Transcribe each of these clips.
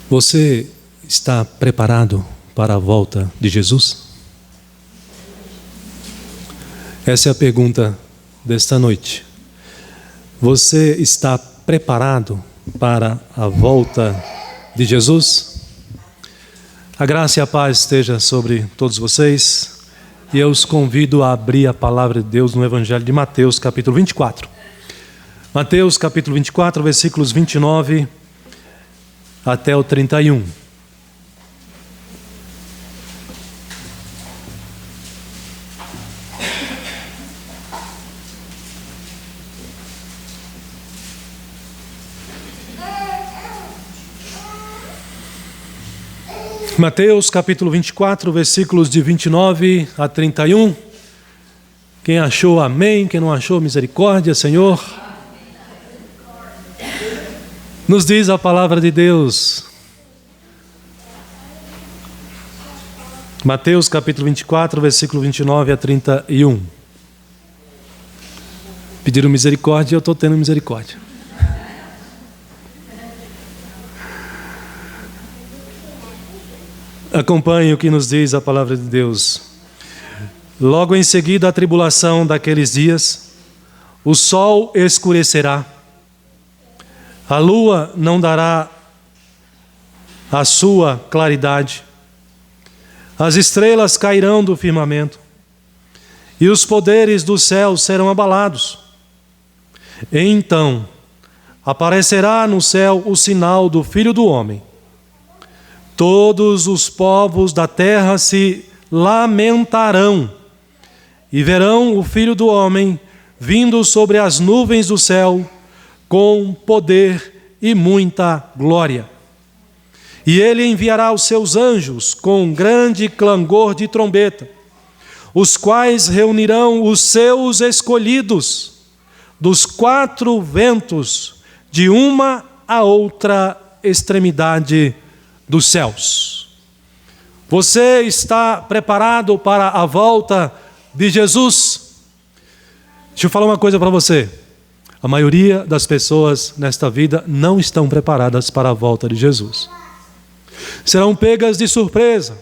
Você está preparado para a volta de Jesus? Essa é a pergunta desta noite. Você está preparado para a volta de Jesus? A graça e a paz esteja sobre todos vocês. E eu os convido a abrir a palavra de Deus no Evangelho de Mateus, capítulo 24. Mateus, capítulo 24, versículos 29 até o 31. Mateus capítulo 24, versículos de 29 a 31. Quem achou, amém. Quem não achou, misericórdia, Senhor. Nos diz a palavra de Deus. Mateus capítulo 24, versículo 29 a 31. Pediram misericórdia e eu estou tendo misericórdia. Acompanhe o que nos diz a palavra de Deus. Logo em seguida a tribulação daqueles dias, o sol escurecerá, a lua não dará a sua claridade, as estrelas cairão do firmamento, e os poderes do céu serão abalados. Então aparecerá no céu o sinal do Filho do Homem. Todos os povos da terra se lamentarão e verão o Filho do Homem vindo sobre as nuvens do céu com poder e muita glória. E ele enviará os seus anjos com grande clangor de trombeta, os quais reunirão os seus escolhidos dos quatro ventos, de uma a outra extremidade dos céus. Você está preparado para a volta de Jesus? Deixa eu falar uma coisa para você. A maioria das pessoas nesta vida não estão preparadas para a volta de Jesus. Serão pegas de surpresa.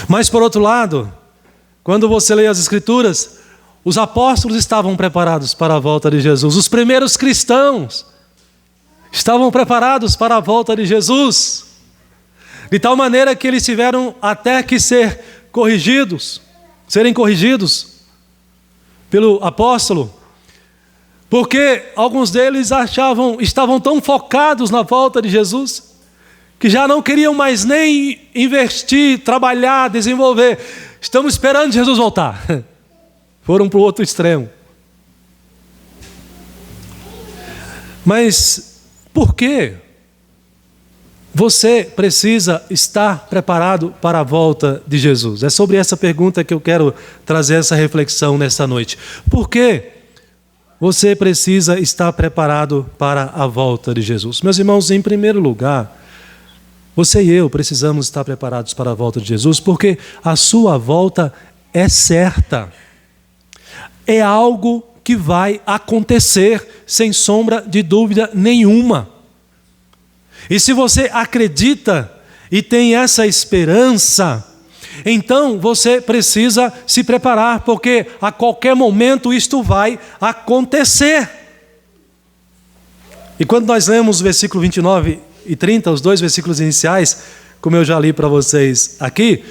Mas por outro lado, quando você lê as Escrituras, os apóstolos estavam preparados para a volta de Jesus. Os primeiros cristãos estavam preparados para a volta de Jesus. De tal maneira que eles tiveram até que serem corrigidos pelo apóstolo, porque alguns deles estavam tão focados na volta de Jesus, que já não queriam mais nem investir, trabalhar, desenvolver. Estamos esperando Jesus voltar. Foram para o outro extremo. Mas por que você precisa estar preparado para a volta de Jesus? É sobre essa pergunta que eu quero trazer essa reflexão nesta noite. Por que você precisa estar preparado para a volta de Jesus? Meus irmãos, em primeiro lugar, você e eu precisamos estar preparados para a volta de Jesus, porque a sua volta é certa. É algo que vai acontecer, sem sombra de dúvida nenhuma. E se você acredita e tem essa esperança, então você precisa se preparar, porque a qualquer momento isto vai acontecer. E quando nós lemos o versículo 29 e 30, os dois versículos iniciais, como eu já li para vocês aqui,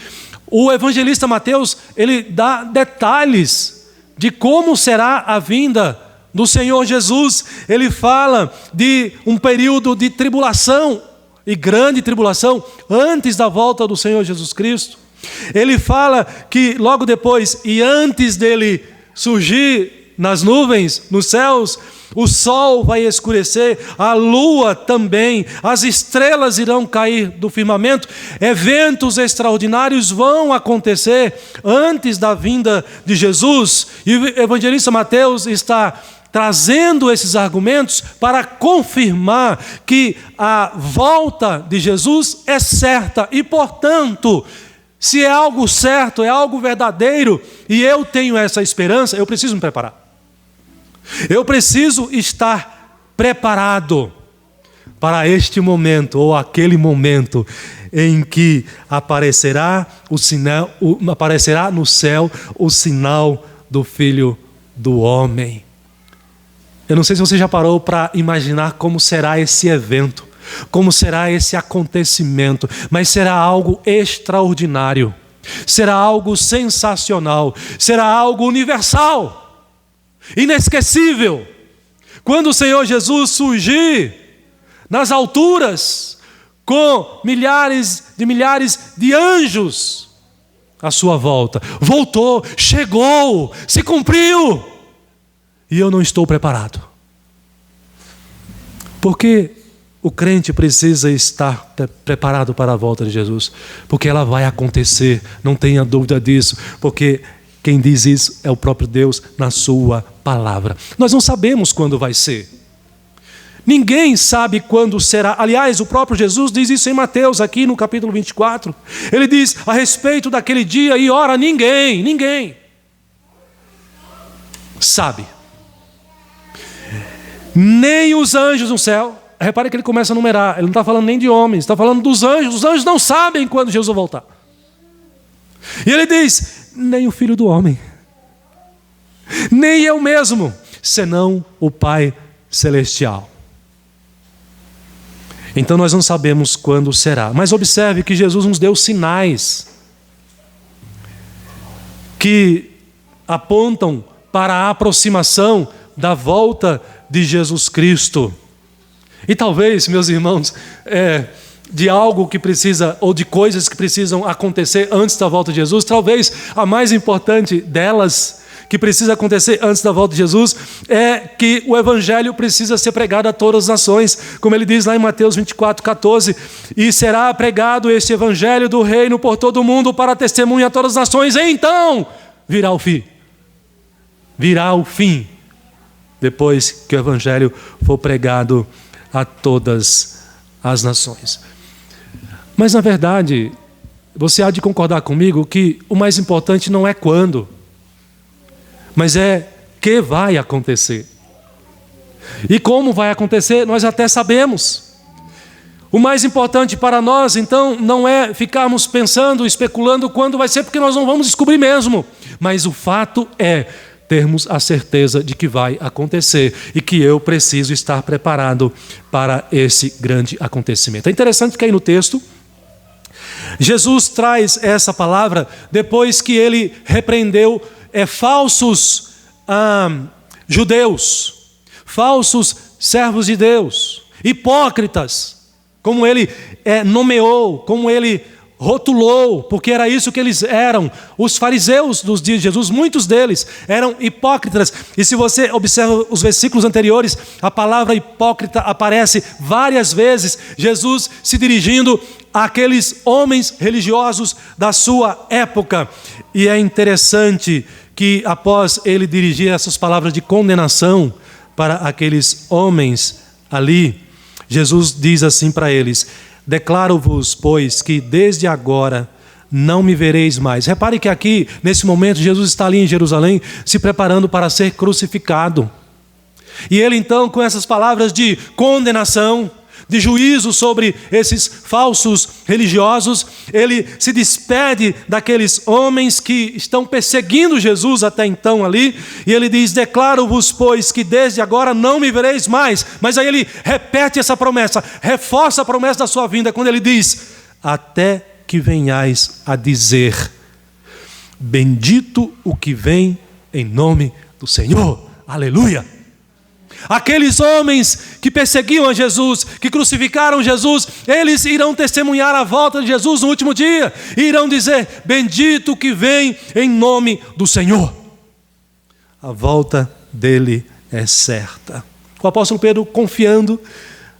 o evangelista Mateus, ele dá detalhes de como será a vinda do Senhor Jesus. Ele fala de um período de tribulação, e grande tribulação, antes da volta do Senhor Jesus Cristo. Ele fala que logo depois, e antes dele surgir nas nuvens, nos céus, o sol vai escurecer, a lua também, as estrelas irão cair do firmamento, eventos extraordinários vão acontecer antes da vinda de Jesus. E o evangelista Mateus está trazendo esses argumentos para confirmar que a volta de Jesus é certa e, portanto, se é algo certo, é algo verdadeiro, e eu tenho essa esperança, eu preciso me preparar. Eu preciso estar preparado para este momento, ou aquele momento, em que aparecerá no céu o sinal do Filho do Homem. Eu não sei se você já parou para imaginar como será esse evento, como será esse acontecimento, mas será algo extraordinário, será algo sensacional, será algo universal, inesquecível. Quando o Senhor Jesus surgir nas alturas, com milhares de anjos à sua volta, voltou, chegou, se cumpriu, e eu não estou preparado. Porque o crente precisa estar preparado para a volta de Jesus, porque ela vai acontecer, não tenha dúvida disso, porque quem diz isso é o próprio Deus na sua palavra. Nós não sabemos quando vai ser. Ninguém sabe quando será. Aliás, o próprio Jesus diz isso em Mateus, aqui no capítulo 24. Ele diz a respeito daquele dia e hora, ninguém sabe. Nem os anjos no céu. Repare que ele começa a numerar. Ele não está falando nem de homens, está falando dos anjos. Os anjos não sabem quando Jesus vai voltar. E ele diz, nem o Filho do Homem, nem eu mesmo, senão o Pai Celestial. Então nós não sabemos quando será. Mas observe que Jesus nos deu sinais que apontam para a aproximação da volta de Jesus Cristo. E talvez, meus irmãos, de algo que precisa, ou de coisas que precisam acontecer antes da volta de Jesus, talvez a mais importante delas, que precisa acontecer antes da volta de Jesus, é que o Evangelho precisa ser pregado a todas as nações, como ele diz lá em Mateus 24:14, e será pregado este Evangelho do reino por todo o mundo para testemunho a todas as nações, e então virá o fim. Virá o fim, depois que o Evangelho for pregado a todas as nações. Mas na verdade, você há de concordar comigo que o mais importante não é quando, mas é que vai acontecer. E como vai acontecer, nós até sabemos. O mais importante para nós, então, não é ficarmos pensando, especulando quando vai ser, porque nós não vamos descobrir mesmo. Mas o fato é termos a certeza de que vai acontecer e que eu preciso estar preparado para esse grande acontecimento. É interessante que aí no texto, Jesus traz essa palavra depois que ele repreendeu falsos judeus, falsos servos de Deus, hipócritas, como ele nomeou, como ele rotulou, porque era isso que eles eram. Os fariseus dos dias de Jesus, muitos deles eram hipócritas. E se você observa os versículos anteriores, a palavra hipócrita aparece várias vezes, Jesus se dirigindo àqueles homens religiosos da sua época. E é interessante que após ele dirigir essas palavras de condenação para aqueles homens ali, Jesus diz assim para eles: declaro-vos, pois, que desde agora não me vereis mais. Repare que aqui, nesse momento, Jesus está ali em Jerusalém, se preparando para ser crucificado. E ele então, com essas palavras de condenação, de juízo sobre esses falsos religiosos, ele se despede daqueles homens que estão perseguindo Jesus até então ali, e ele diz: declaro-vos, pois, que desde agora não me vereis mais. Mas aí ele repete essa promessa, reforça a promessa da sua vinda, quando ele diz: até que venhais a dizer, bendito o que vem em nome do Senhor. Aleluia! Aqueles homens que perseguiam a Jesus, que crucificaram Jesus, eles irão testemunhar a volta de Jesus no último dia, e irão dizer: bendito que vem em nome do Senhor. A volta dele é certa. O apóstolo Pedro, confiando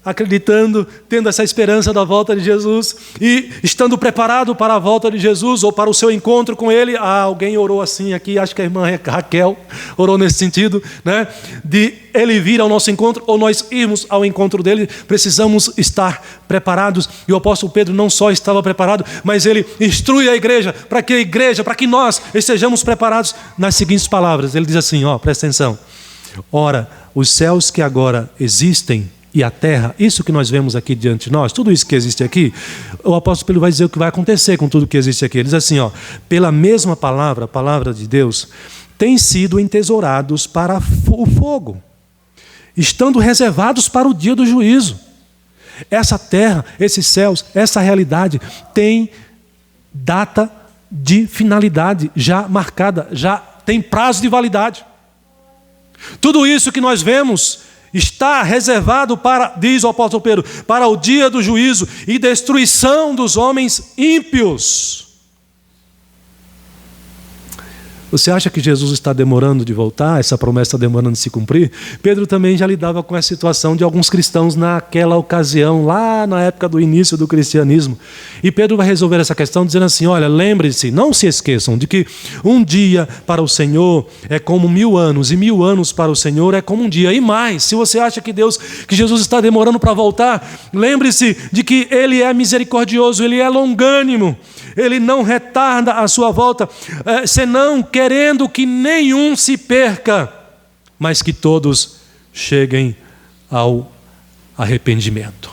acreditando, tendo essa esperança da volta de Jesus e estando preparado para a volta de Jesus ou para o seu encontro com Ele. Alguém orou assim aqui, acho que a irmã Raquel orou nesse sentido, né? De Ele vir ao nosso encontro ou nós irmos ao encontro dEle. Precisamos estar preparados. E o apóstolo Pedro não só estava preparado, mas ele instrui a igreja, para que nós estejamos preparados nas seguintes palavras. Ele diz assim, presta atenção. Ora, os céus que agora existem e a terra, isso que nós vemos aqui diante de nós, tudo isso que existe aqui, o apóstolo Pedro vai dizer o que vai acontecer com tudo que existe aqui. Ele diz assim, pela mesma palavra, a palavra de Deus, têm sido entesourados para o fogo, estando reservados para o dia do juízo. Essa terra, esses céus, essa realidade tem data de finalidade já marcada, já tem prazo de validade. Tudo isso que nós vemos está reservado para, diz o apóstolo Pedro, para o dia do juízo e destruição dos homens ímpios. Você acha que Jesus está demorando de voltar? Essa promessa está demorando de se cumprir? Pedro também já lidava com essa situação de alguns cristãos naquela ocasião, lá na época do início do cristianismo. E Pedro vai resolver essa questão dizendo assim, olha, lembre-se, não se esqueçam de que um dia para o Senhor é como 1000 anos, e 1000 anos para o Senhor é como um dia. E mais, se você acha que Jesus está demorando para voltar, lembre-se de que Ele é misericordioso, Ele é longânimo, Ele não retarda a sua volta, senão querendo que nenhum se perca, mas que todos cheguem ao arrependimento.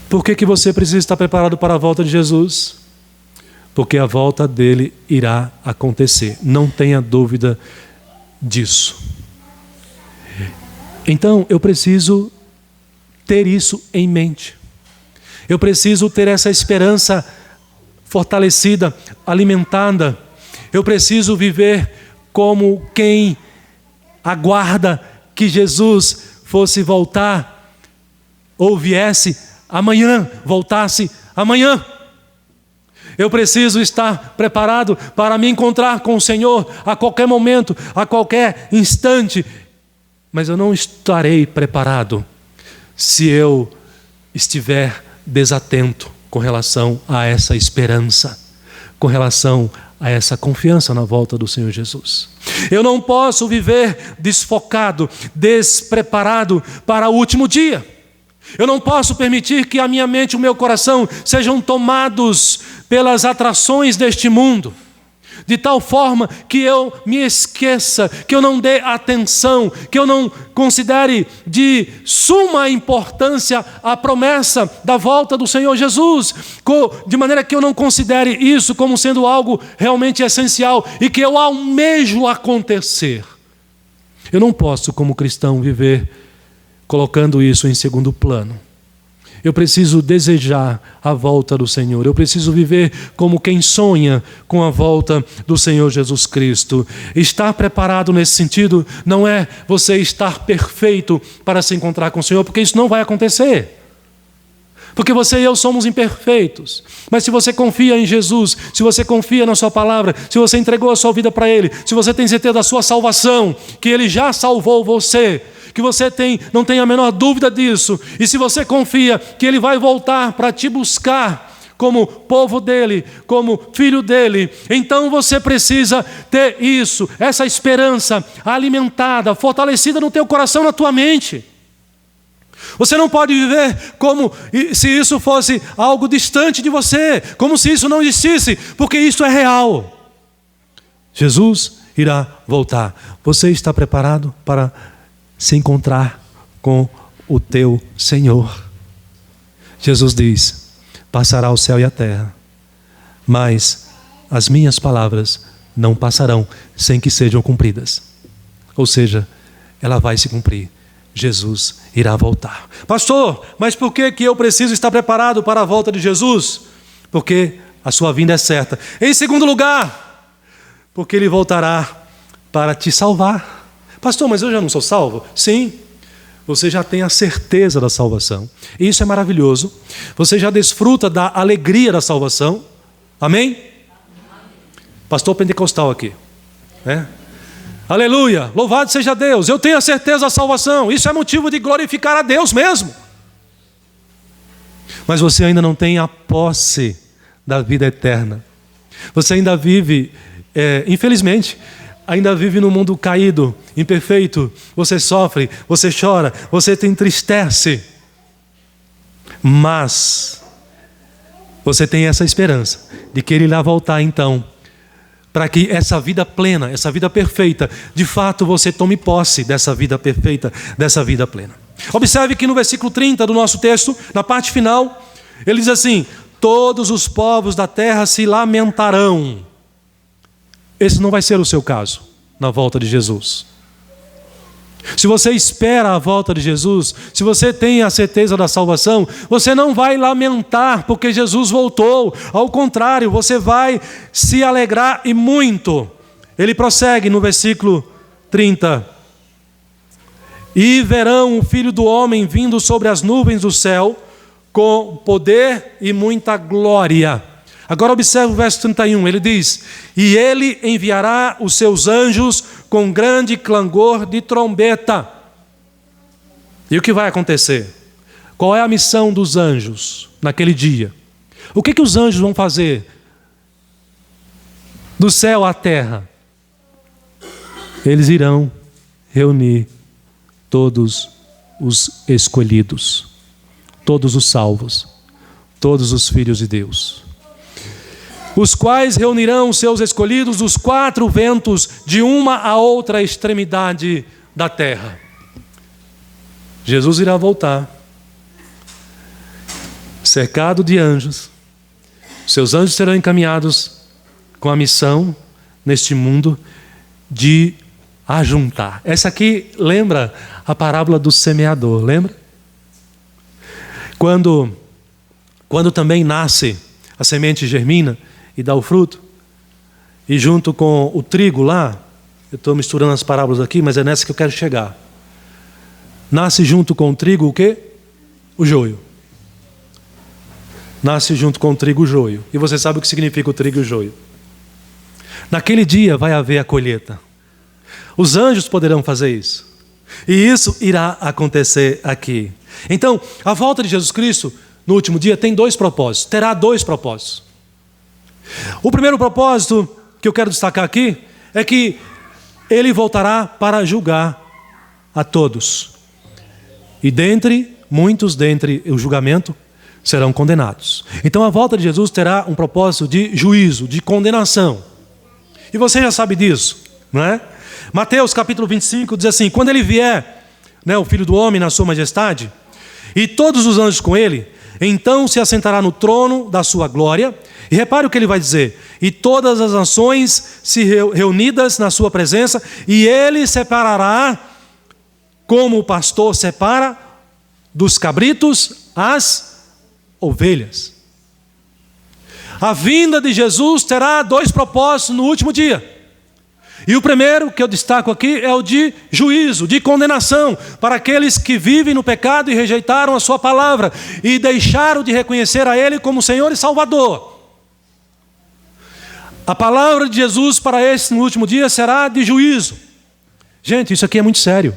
Por que você precisa estar preparado para a volta de Jesus? Porque a volta dele irá acontecer, não tenha dúvida disso. Então eu preciso ter isso em mente, eu preciso ter essa esperança fortalecida, alimentada. Eu preciso viver como quem aguarda que Jesus fosse voltar, ou viesse amanhã, voltasse amanhã. Eu preciso estar preparado para me encontrar com o Senhor a qualquer momento, a qualquer instante. Mas eu não estarei preparado se eu estiver desatento com relação a essa esperança, com relação a essa confiança na volta do Senhor Jesus. Eu não posso viver desfocado, despreparado para o último dia. Eu não posso permitir que a minha mente e o meu coração sejam tomados pelas atrações deste mundo, de tal forma que eu me esqueça, que eu não dê atenção, que eu não considere de suma importância a promessa da volta do Senhor Jesus, de maneira que eu não considere isso como sendo algo realmente essencial e que eu almejo acontecer. Eu não posso, como cristão, viver colocando isso em segundo plano. Eu preciso desejar a volta do Senhor. Eu preciso viver como quem sonha com a volta do Senhor Jesus Cristo. Estar preparado nesse sentido não é você estar perfeito para se encontrar com o Senhor, porque isso não vai acontecer. Porque você e eu somos imperfeitos. Mas se você confia em Jesus, se você confia na sua palavra, se você entregou a sua vida para Ele, se você tem certeza da sua salvação, que Ele já salvou você, que você não tem a menor dúvida disso, e se você confia que Ele vai voltar para te buscar como povo dEle, como filho dEle, então você precisa ter isso, essa esperança alimentada, fortalecida no teu coração, na tua mente. Você não pode viver como se isso fosse algo distante de você, como se isso não existisse, porque isso é real. Jesus irá voltar. Você está preparado para se encontrar com o teu Senhor? Jesus diz: passará o céu e a terra, mas as minhas palavras não passarão sem que sejam cumpridas. Ou seja, ela vai se cumprir. Jesus irá voltar. Pastor, mas por que eu preciso estar preparado para a volta de Jesus? Porque a sua vinda é certa. Em segundo lugar, porque Ele voltará para te salvar. Pastor, mas eu já não sou salvo? Sim, você já tem a certeza da salvação. E isso é maravilhoso. Você já desfruta da alegria da salvação. Amém? Pastor pentecostal aqui, né? Aleluia, louvado seja Deus, eu tenho a certeza da salvação. Isso é motivo de glorificar a Deus mesmo. mas você ainda não tem a posse da vida eterna. Você ainda vive, infelizmente, ainda vive no mundo caído, imperfeito. Você sofre, você chora, você te entristece. Mas você tem essa esperança de que Ele irá voltar então, para que essa vida plena, essa vida perfeita, de fato você tome posse dessa vida perfeita, dessa vida plena. Observe que no versículo 30 do nosso texto, na parte final, ele diz assim: todos os povos da terra se lamentarão. Esse não vai ser o seu caso na volta de Jesus. Se você espera a volta de Jesus, se você tem a certeza da salvação, você não vai lamentar porque Jesus voltou. Ao contrário, você vai se alegrar e muito. Ele prossegue no versículo 30. E verão o Filho do Homem vindo sobre as nuvens do céu, com poder e muita glória. Agora observe o verso 31, ele diz: e ele enviará os seus anjos com grande clangor de trombeta. E o que vai acontecer? Qual é a missão dos anjos naquele dia? O que os anjos vão fazer do céu à terra? Eles irão reunir todos os escolhidos, todos os salvos, todos os filhos de Deus, os quais reunirão os seus escolhidos dos quatro ventos, de uma a outra extremidade da terra. Jesus irá voltar, cercado de anjos. Seus anjos serão encaminhados com a missão neste mundo de ajuntar. Essa aqui lembra a parábola do semeador, lembra? Quando também nasce, a semente germina e dá o fruto, e junto com o trigo lá, eu estou misturando as parábolas aqui, mas é nessa que eu quero chegar. Nasce junto com o trigo o quê? O joio. Nasce junto com o trigo o joio. E você sabe o que significa o trigo e o joio. Naquele dia vai haver a colheita. Os anjos poderão fazer isso. E isso irá acontecer aqui. Então, a volta de Jesus Cristo no último dia tem dois propósitos. Terá dois propósitos. O primeiro propósito que eu quero destacar aqui é que Ele voltará para julgar a todos. E muitos dentre o julgamento serão condenados. Então a volta de Jesus terá um propósito de juízo, de condenação. E você já sabe disso, não é? Mateus capítulo 25 diz assim: quando Ele vier, o Filho do Homem na sua majestade, e todos os anjos com Ele, então se assentará no trono da sua glória. E repare o que Ele vai dizer: e todas as nações se reunidas na sua presença, e Ele separará, como o pastor separa dos cabritos as ovelhas. A vinda de Jesus terá dois propósitos no último dia. E o primeiro que eu destaco aqui é o de juízo, de condenação, para aqueles que vivem no pecado e rejeitaram a sua palavra e deixaram de reconhecer a Ele como Senhor e Salvador. A palavra de Jesus para esse no último dia será de juízo. Gente, isso aqui é muito sério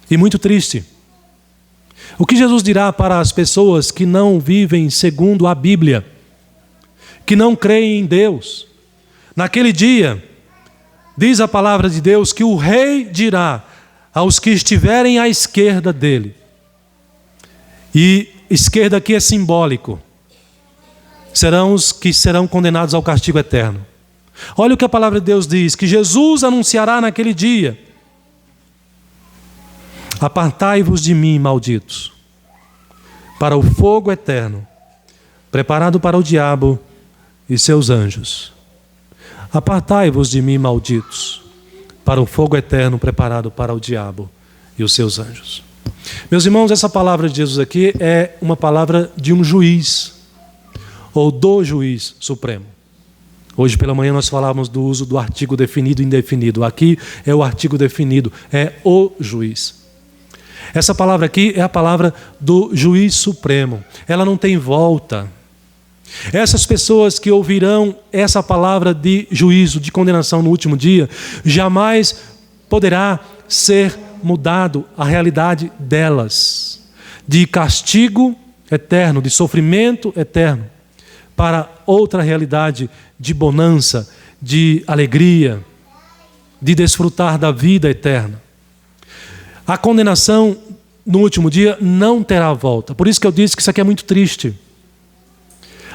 e muito triste. O que Jesus dirá para as pessoas que não vivem segundo a Bíblia, que não creem em Deus? Naquele dia, diz a palavra de Deus que o rei dirá aos que estiverem à esquerda dele. E esquerda aqui é simbólico. Serão os que serão condenados ao castigo eterno. Olha o que a palavra de Deus diz, que Jesus anunciará naquele dia: apartai-vos de mim, malditos, para o fogo eterno, preparado para o diabo e seus anjos. Apartai-vos de mim, malditos, para o fogo eterno preparado para o diabo e os seus anjos. Meus irmãos, essa palavra de Jesus aqui é uma palavra de um juiz, ou do juiz supremo. Hoje pela manhã nós falávamos do uso do artigo definido e indefinido. Aqui é o artigo definido, é o juiz. Essa palavra aqui é a palavra do juiz supremo. Ela não tem volta. Essas pessoas que ouvirão essa palavra de juízo, de condenação no último dia, jamais poderá ser mudado a realidade delas, de castigo eterno, de sofrimento eterno, para outra realidade de bonança, de alegria, de desfrutar da vida eterna. A condenação no último dia não terá volta. Por isso que eu disse que isso aqui é muito triste.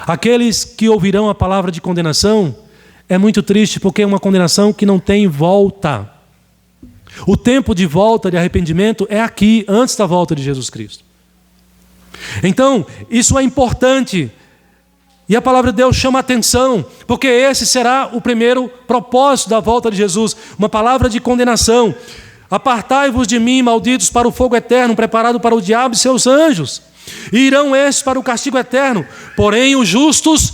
Aqueles que ouvirão a palavra de condenação é muito triste, porque é uma condenação que não tem volta. O tempo de volta de arrependimento é aqui, antes da volta de Jesus Cristo. Então, isso é importante. E a palavra de Deus chama a atenção, porque esse será o primeiro propósito da volta de Jesus, uma palavra de condenação. Apartai-vos de mim, malditos, para o fogo eterno, preparado para o diabo e seus anjos. E irão estes para o castigo eterno, porém os justos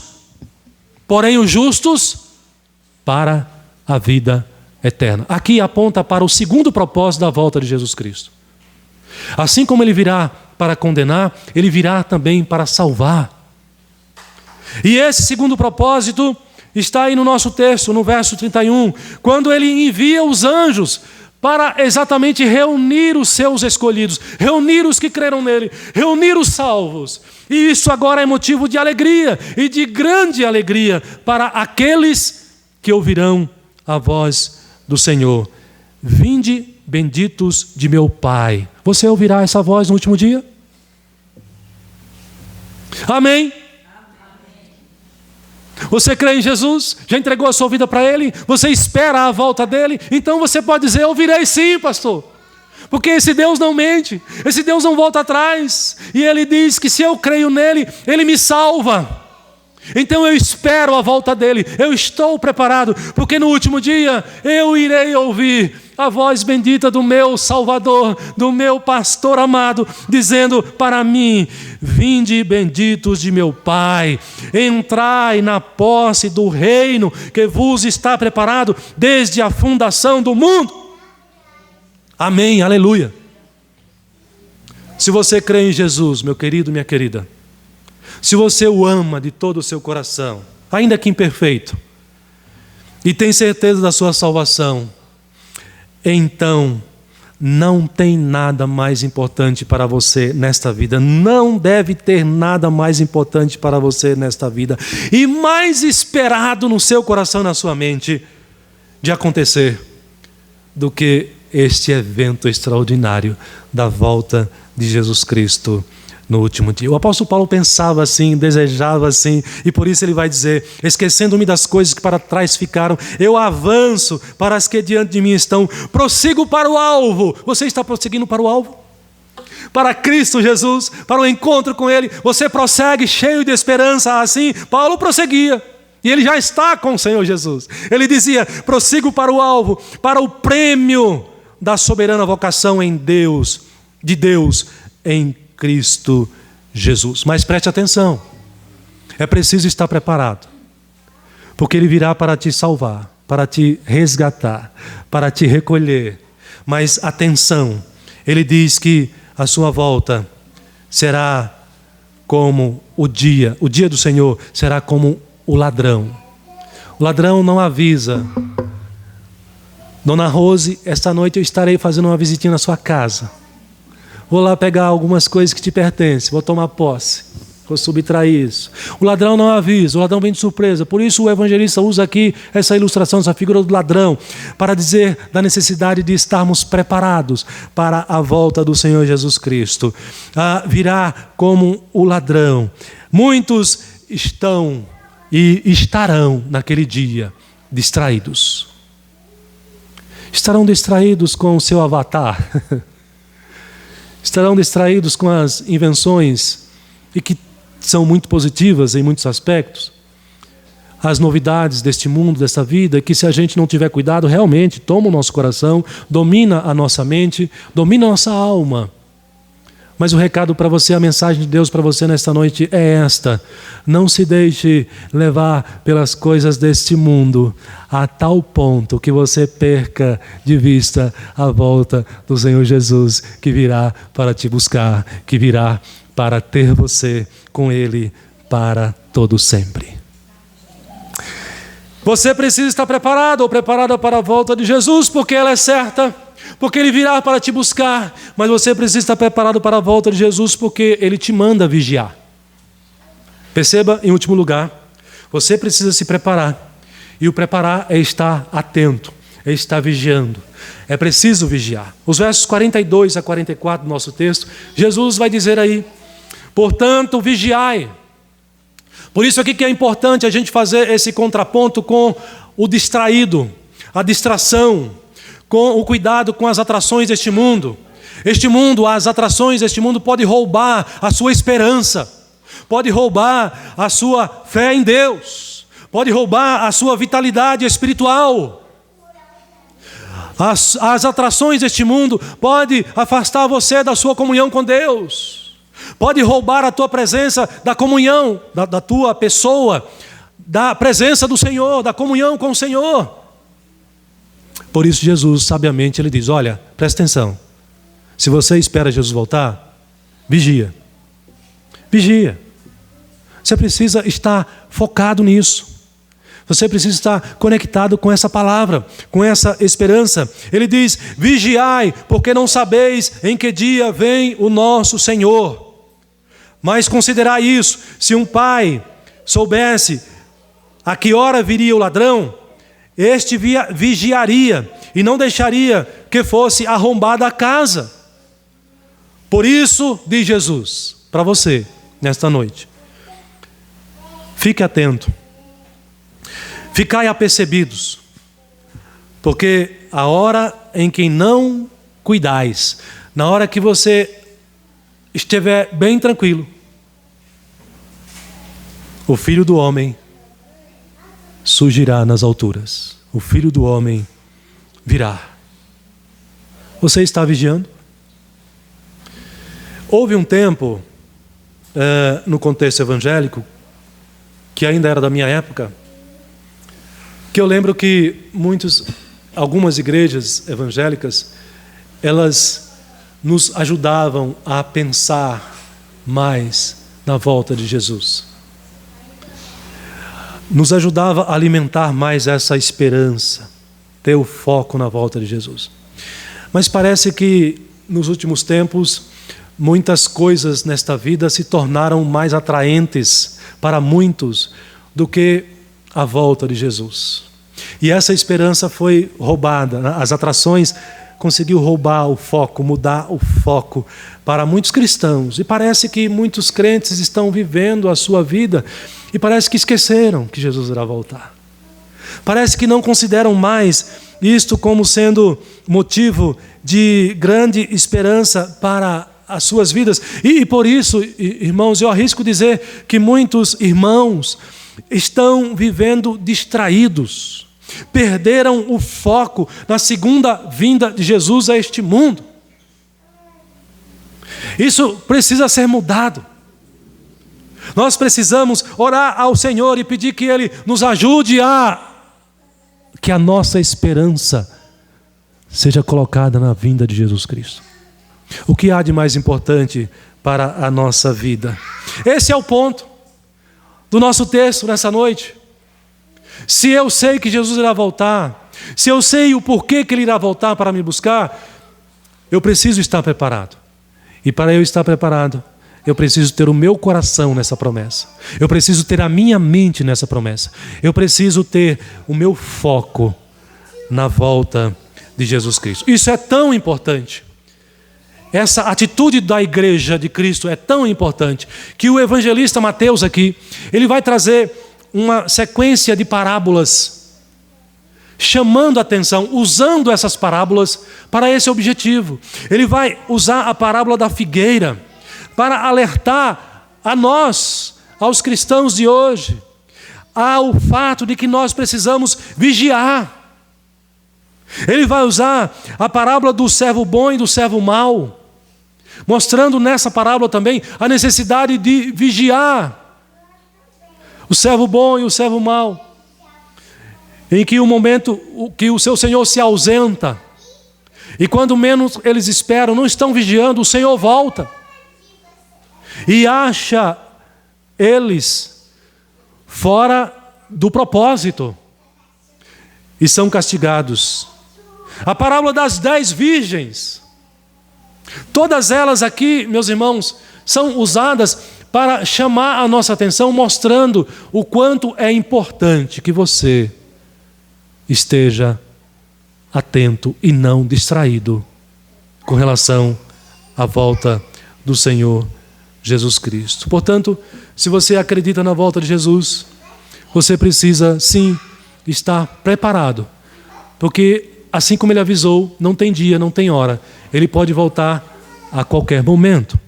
para a vida eterna. Aqui aponta para o segundo propósito da volta de Jesus Cristo. Assim como ele virá para condenar, ele virá também para salvar. E esse segundo propósito está aí no nosso texto, no verso 31, quando ele envia os anjos para exatamente reunir os seus escolhidos, reunir os que creram nele, reunir os salvos. E isso agora é motivo de alegria, e de grande alegria, para aqueles que ouvirão a voz do Senhor. Vinde, benditos de meu Pai. Você ouvirá essa voz no último dia? Amém? Você crê em Jesus? Já entregou a sua vida para Ele? Você espera a volta dEle? Então você pode dizer, eu virei sim, pastor. Porque esse Deus não mente, esse Deus não volta atrás. E Ele diz que se eu creio nele, Ele me salva. Então eu espero a volta dEle, eu estou preparado, porque no último dia eu irei ouvir a voz bendita do meu Salvador, do meu pastor amado, dizendo para mim, vinde benditos de meu Pai, entrai na posse do reino que vos está preparado desde a fundação do mundo. Amém, aleluia. Se você crê em Jesus, meu querido, minha querida, se você o ama de todo o seu coração, ainda que imperfeito, e tem certeza da sua salvação, então não tem nada mais importante para você nesta vida. Não deve ter nada mais importante para você nesta vida e mais esperado no seu coração e na sua mente de acontecer do que este evento extraordinário da volta de Jesus Cristo no último dia. O apóstolo Paulo pensava assim, desejava assim, e por isso ele vai dizer, esquecendo-me das coisas que para trás ficaram, eu avanço para as que diante de mim estão, prossigo para o alvo. Você está prosseguindo para o alvo? Para Cristo Jesus, para o encontro com Ele, você prossegue cheio de esperança assim? Paulo prosseguia, e ele já está com o Senhor Jesus. Ele dizia, prossigo para o alvo, para o prêmio da soberana vocação em Deus, de Deus em Cristo Jesus. Mas preste atenção, é preciso estar preparado, porque Ele virá para te salvar, para te resgatar, para te recolher. Mas atenção, Ele diz que a sua volta será como o dia do Senhor será como o ladrão. O ladrão não avisa, Dona Rose, esta noite eu estarei fazendo uma visitinha na sua casa. Vou lá pegar algumas coisas que te pertencem, vou tomar posse, vou subtrair isso. O ladrão não avisa, o ladrão vem de surpresa. Por isso o evangelista usa aqui essa ilustração, essa figura do ladrão, para dizer da necessidade de estarmos preparados para a volta do Senhor Jesus Cristo. Virá como o ladrão. Muitos estão e estarão naquele dia distraídos. Estarão distraídos com o seu avatar. Estarão distraídos com as invenções, e que são muito positivas em muitos aspectos, as novidades deste mundo, desta vida, que se a gente não tiver cuidado, realmente toma o nosso coração, domina a nossa mente, domina a nossa alma. Mas o recado para você, a mensagem de Deus para você nesta noite é esta: não se deixe levar pelas coisas deste mundo a tal ponto que você perca de vista a volta do Senhor Jesus, que virá para te buscar, que virá para ter você com Ele para todo sempre. Você precisa estar preparado ou preparada para a volta de Jesus, porque ela é certa. porque Ele virá para te buscar, mas você precisa estar preparado para a volta de Jesus, porque Ele te manda vigiar. Perceba, em último lugar, você precisa se preparar, e o preparar é estar atento, é estar vigiando, é preciso vigiar. Os versos 42 a 44 do nosso texto, Jesus vai dizer aí: portanto, vigiai. Por isso aqui que é importante a gente fazer esse contraponto com o distraído, a distração, com o cuidado com as atrações deste mundo. As atrações deste mundo podem roubar a sua esperança, pode roubar a sua fé em Deus, pode roubar a sua vitalidade espiritual. As atrações deste mundo podem afastar você da sua comunhão com Deus, pode roubar a tua presença da comunhão, da tua pessoa, da presença do Senhor, da comunhão com o Senhor. Por isso Jesus, sabiamente, Ele diz: olha, presta atenção, se você espera Jesus voltar, vigia. Vigia. Você precisa estar focado nisso. Você precisa estar conectado com essa palavra, com essa esperança. Ele diz: vigiai, porque não sabeis em que dia vem o nosso Senhor. Mas considerai isso: se um pai soubesse a que hora viria o ladrão, este vigiaria e não deixaria que fosse arrombada a casa. Por isso, diz Jesus para você nesta noite: fique atento, ficai apercebidos, porque a hora em que não cuidais, na hora que você estiver bem tranquilo, o Filho do Homem surgirá nas alturas. O Filho do Homem virá. Você está vigiando? Houve um tempo, no contexto evangélico, que ainda era da minha época, que eu lembro que algumas igrejas evangélicas, elas nos ajudavam a pensar mais na volta de Jesus. Nos ajudava a alimentar mais essa esperança, ter o foco na volta de Jesus. Mas parece que nos últimos tempos, muitas coisas nesta vida se tornaram mais atraentes para muitos do que a volta de Jesus. E essa esperança foi roubada. As atrações conseguiu roubar o foco, mudar o foco para muitos cristãos. E parece que muitos crentes estão vivendo a sua vida e parece que esqueceram que Jesus irá voltar. Parece que não consideram mais isto como sendo motivo de grande esperança para as suas vidas. E por isso, irmãos, eu arrisco dizer que muitos irmãos estão vivendo distraídos, perderam o foco na segunda vinda de Jesus a este mundo. Isso precisa ser mudado. Nós precisamos orar ao Senhor e pedir que Ele nos ajude que a nossa esperança seja colocada na vinda de Jesus Cristo. O que há de mais importante para a nossa vida? Esse é o ponto do nosso texto nessa noite. Se eu sei que Jesus irá voltar, se eu sei o porquê que Ele irá voltar para me buscar, eu preciso estar preparado. E para eu estar preparado, eu preciso ter o meu coração nessa promessa. Eu preciso ter a minha mente nessa promessa. Eu preciso ter o meu foco na volta de Jesus Cristo. Isso é tão importante. Essa atitude da igreja de Cristo é tão importante que o evangelista Mateus aqui, ele vai trazer uma sequência de parábolas, chamando a atenção, usando essas parábolas para esse objetivo. Ele vai usar a parábola da figueira para alertar a nós, aos cristãos de hoje, ao fato de que nós precisamos vigiar. Ele vai usar a parábola do servo bom e do servo mau, mostrando nessa parábola também a necessidade de vigiar o servo bom e o servo mau, em que o momento que o seu Senhor se ausenta, e quando menos eles esperam, não estão vigiando, o Senhor volta e acha eles fora do propósito e são castigados. A parábola das 10 virgens. Todas elas aqui, meus irmãos, são usadas para chamar a nossa atenção, mostrando o quanto é importante que você esteja atento e não distraído com relação à volta do Senhor Jesus Cristo. Portanto, se você acredita na volta de Jesus, você precisa sim estar preparado, porque assim como ele avisou, não tem dia, não tem hora, ele pode voltar a qualquer momento.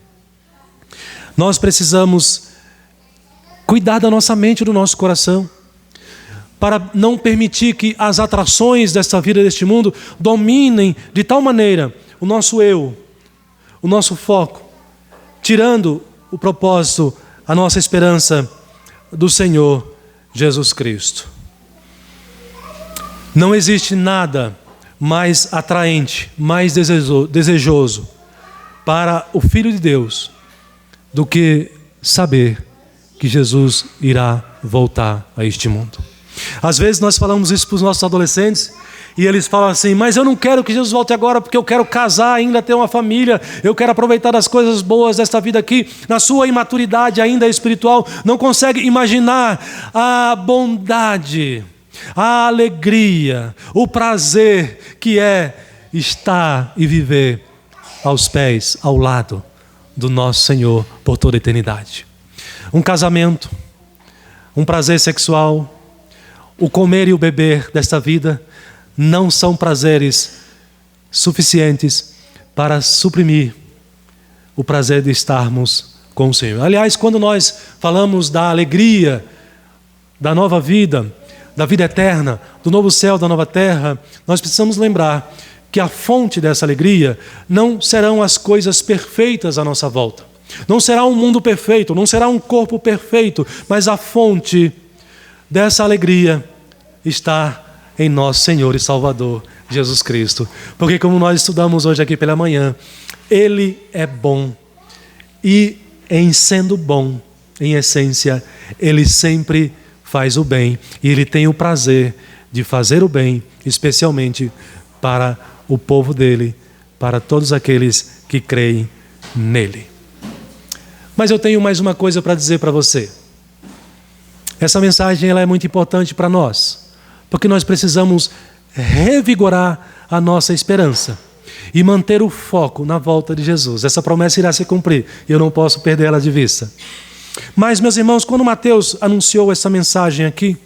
Nós precisamos cuidar da nossa mente e do nosso coração, para não permitir que as atrações desta vida, deste mundo, dominem de tal maneira o nosso eu, o nosso foco, tirando o propósito, a nossa esperança do Senhor Jesus Cristo. Não existe nada mais atraente, mais desejoso para o Filho de Deus do que saber que Jesus irá voltar a este mundo. Às vezes nós falamos isso para os nossos adolescentes e eles falam assim: mas eu não quero que Jesus volte agora porque eu quero casar ainda, ter uma família, eu quero aproveitar das coisas boas desta vida aqui. Na sua imaturidade ainda espiritual, não consegue imaginar a bondade, a alegria, o prazer que é estar e viver aos pés, ao lado do nosso Senhor por toda a eternidade. Um casamento, um prazer sexual, o comer e o beber desta vida não são prazeres suficientes para suprimir o prazer de estarmos com o Senhor. Aliás, quando nós falamos da alegria, da nova vida, da vida eterna, do novo céu, da nova terra, nós precisamos lembrar que a fonte dessa alegria não serão as coisas perfeitas à nossa volta. Não será um mundo perfeito, não será um corpo perfeito, mas a fonte dessa alegria está em nosso Senhor e Salvador, Jesus Cristo. Porque como nós estudamos hoje aqui pela manhã, Ele é bom e em sendo bom, em essência, Ele sempre faz o bem e Ele tem o prazer de fazer o bem, especialmente para o povo dEle, para todos aqueles que creem nele. Mas eu tenho mais uma coisa para dizer para você. Essa mensagem ela é muito importante para nós, porque nós precisamos revigorar a nossa esperança e manter o foco na volta de Jesus. Essa promessa irá se cumprir e eu não posso perder ela de vista. Mas, meus irmãos, quando Mateus anunciou essa mensagem aqui,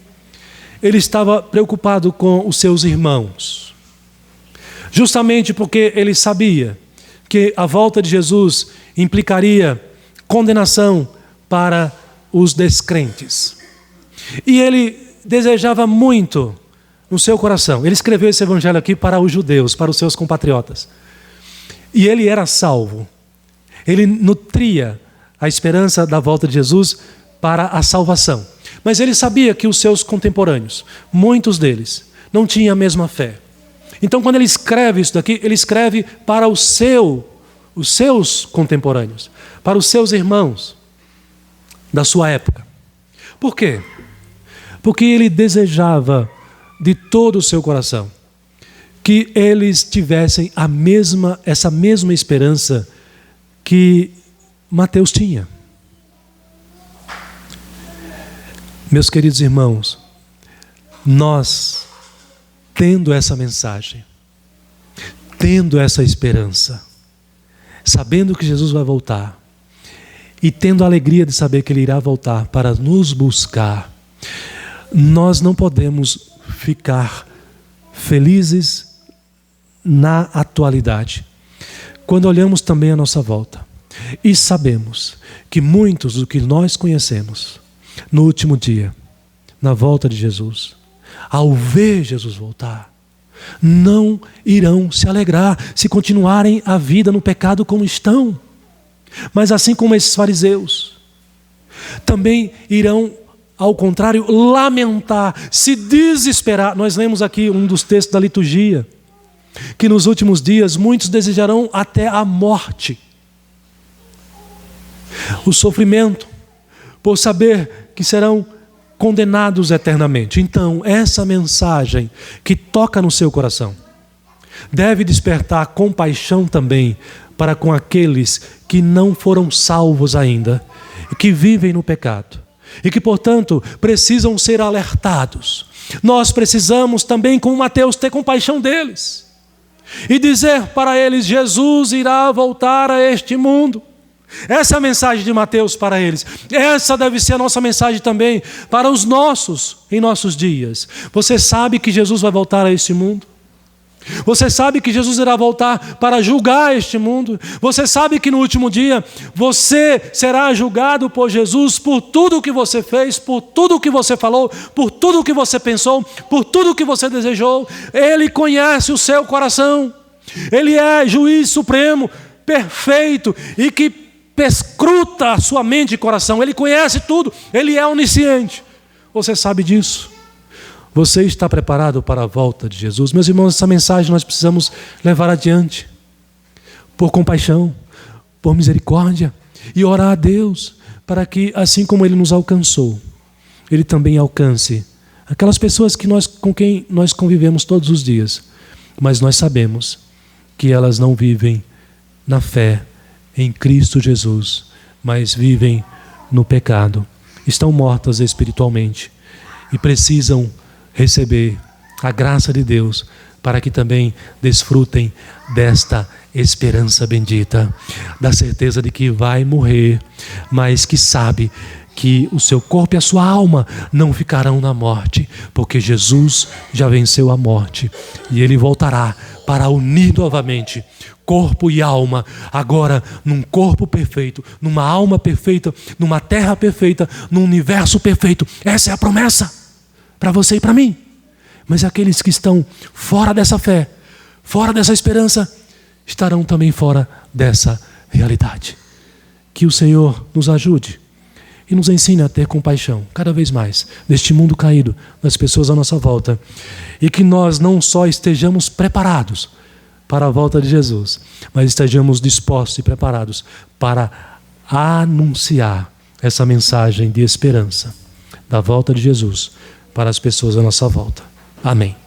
ele estava preocupado com os seus irmãos, justamente porque ele sabia que a volta de Jesus implicaria condenação para os descrentes. E ele desejava muito no seu coração. Ele escreveu esse evangelho aqui para os judeus, para os seus compatriotas. E ele era salvo. Ele nutria a esperança da volta de Jesus para a salvação. Mas ele sabia que os seus contemporâneos, muitos deles, não tinham a mesma fé. Então, quando ele escreve isso daqui, ele escreve para os seus contemporâneos, para os seus irmãos da sua época. Por quê? Porque ele desejava de todo o seu coração que eles tivessem essa mesma esperança que Mateus tinha. Meus queridos irmãos, nós, tendo essa mensagem, tendo essa esperança, sabendo que Jesus vai voltar e tendo a alegria de saber que Ele irá voltar para nos buscar, nós não podemos ficar felizes na atualidade, quando olhamos também à nossa volta e sabemos que muitos do que nós conhecemos no último dia, na volta de Jesus, ao ver Jesus voltar, não irão se alegrar se continuarem a vida no pecado como estão, mas assim como esses fariseus, também irão, ao contrário, lamentar, se desesperar. Nós lemos aqui um dos textos da liturgia, que nos últimos dias muitos desejarão até a morte, o sofrimento, por saber que serão condenados eternamente. Então, essa mensagem que toca no seu coração, deve despertar compaixão também para com aqueles que não foram salvos ainda, e que vivem no pecado, e que, portanto, precisam ser alertados. Nós precisamos também, como Mateus, ter compaixão deles e dizer para eles: Jesus irá voltar a este mundo. Essa é a mensagem de Mateus para eles. Essa deve ser a nossa mensagem também para os nossos, em nossos dias. Você sabe que Jesus vai voltar a este mundo? Você sabe que Jesus irá voltar para julgar este mundo? Você sabe que no último dia você será julgado por Jesus por tudo o que você fez, por tudo o que você falou, por tudo o que você pensou, por tudo o que você desejou? Ele conhece o seu coração. Ele é juiz supremo, perfeito e que perscruta a sua mente e coração. Ele conhece tudo, ele é onisciente. Você sabe disso? Você está preparado para a volta de Jesus? Meus irmãos, essa mensagem nós precisamos levar adiante, por compaixão, por misericórdia, e orar a Deus para que, assim como Ele nos alcançou, Ele também alcance aquelas pessoas com quem nós convivemos todos os dias, mas nós sabemos que elas não vivem na fé em Cristo Jesus, mas vivem no pecado, estão mortas espiritualmente e precisam receber a graça de Deus para que também desfrutem desta esperança bendita, da certeza de que vai morrer, mas que sabe que o seu corpo e a sua alma não ficarão na morte, porque Jesus já venceu a morte e Ele voltará para unir novamente corpo e alma, agora num corpo perfeito, numa alma perfeita, numa terra perfeita, num universo perfeito. Essa é a promessa para você e para mim. Mas aqueles que estão fora dessa fé, fora dessa esperança, estarão também fora dessa realidade. Que o Senhor nos ajude e nos ensine a ter compaixão cada vez mais deste mundo caído, das pessoas à nossa volta, e que nós não só estejamos preparados para a volta de Jesus, mas estejamos dispostos e preparados para anunciar essa mensagem de esperança da volta de Jesus para as pessoas à nossa volta. Amém.